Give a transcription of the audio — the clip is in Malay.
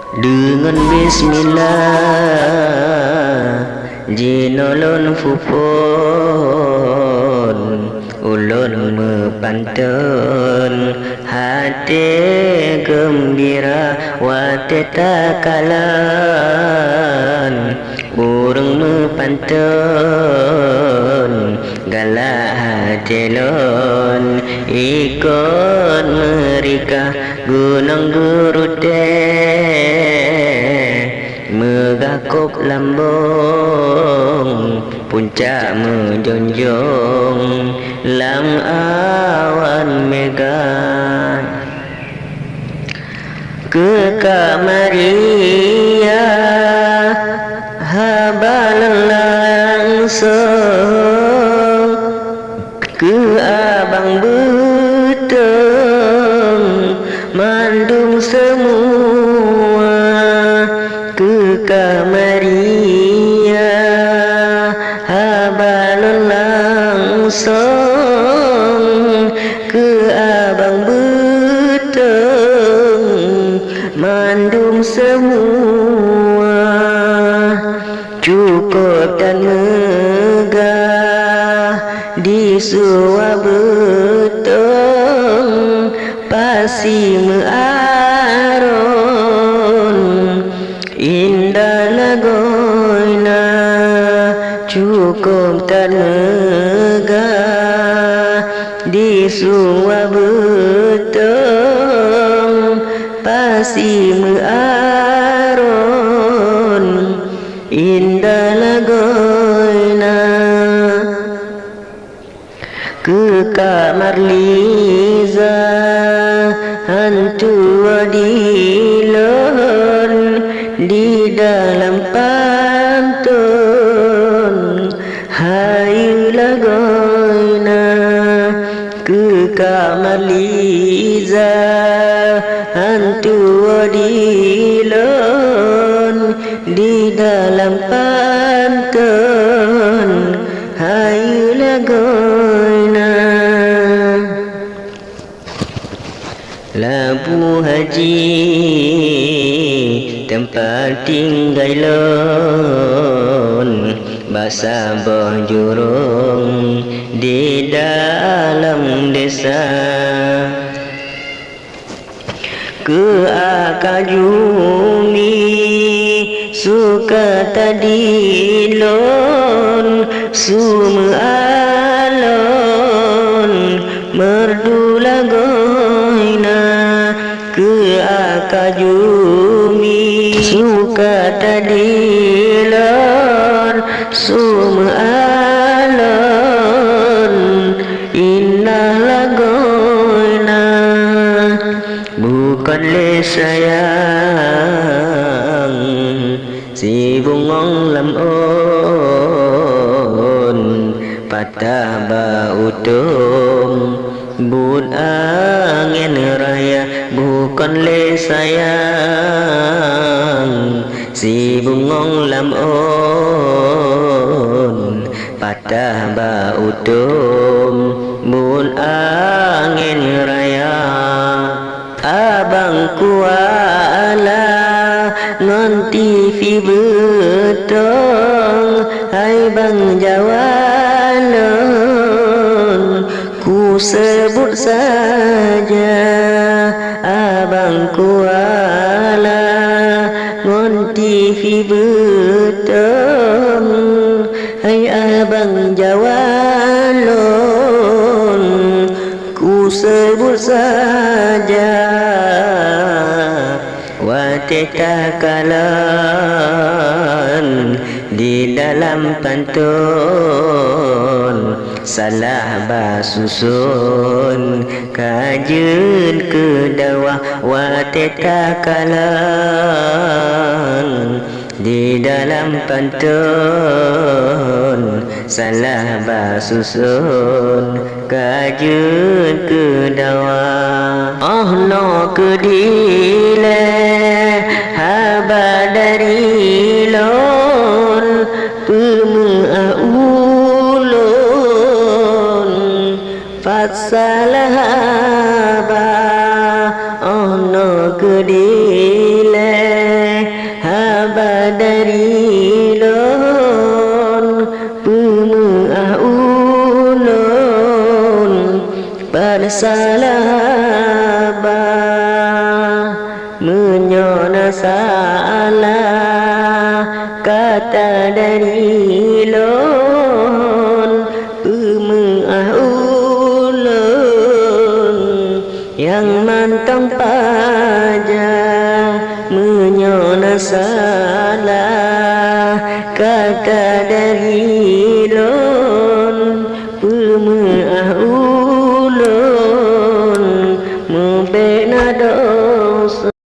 Dengan bismillah jinolon fupon ulun mepantun hati gembira wate takalan burung mepantun galak hatelon ikut mereka gunung gurute megakop lambung puncak menjunjung lam awan mega ke kamaria habalan langsung ke abang beteng mandung semua ke kamaria habalan langsung ke abang beteng mandung semua cukup dan megah di suwa beteng pasi mearon indah lagoina cukup dan megah di suwa beteng pasi mearon indah lagoina ke kamar Liza hantu adilon di dalam pantun hayu lagoina ke kamar Liza hantu adilon di dalam pantun hayu lagoina Labu Haji tempat tinggal lon basa berjurung di dalam desa ke akajumi suka tadi lon sumalon merdu lagoina ke akajumi suka tadi lon sumalon indah lagoina bukanlah sayang si bungong lam on patah bautum bud angin raya bukanlah sayang si bungong lam on patah bautum bud angin raya abang kuala nganti fi betong hai bang jawalon ku sebut saja abang kuala nganti fi betong hai abang jawalon ku sebut saja wate takalan di dalam pantun salah basusun kajen ke dawah wate takalan di dalam pantun salah basusun kajen ke dawah oh no kedile haba dari lon pemu'ulun fatsalah haba oh no kedile bersalah menyona salah kata dari lon ulun yang mantang pajak menyona salah kata dari lon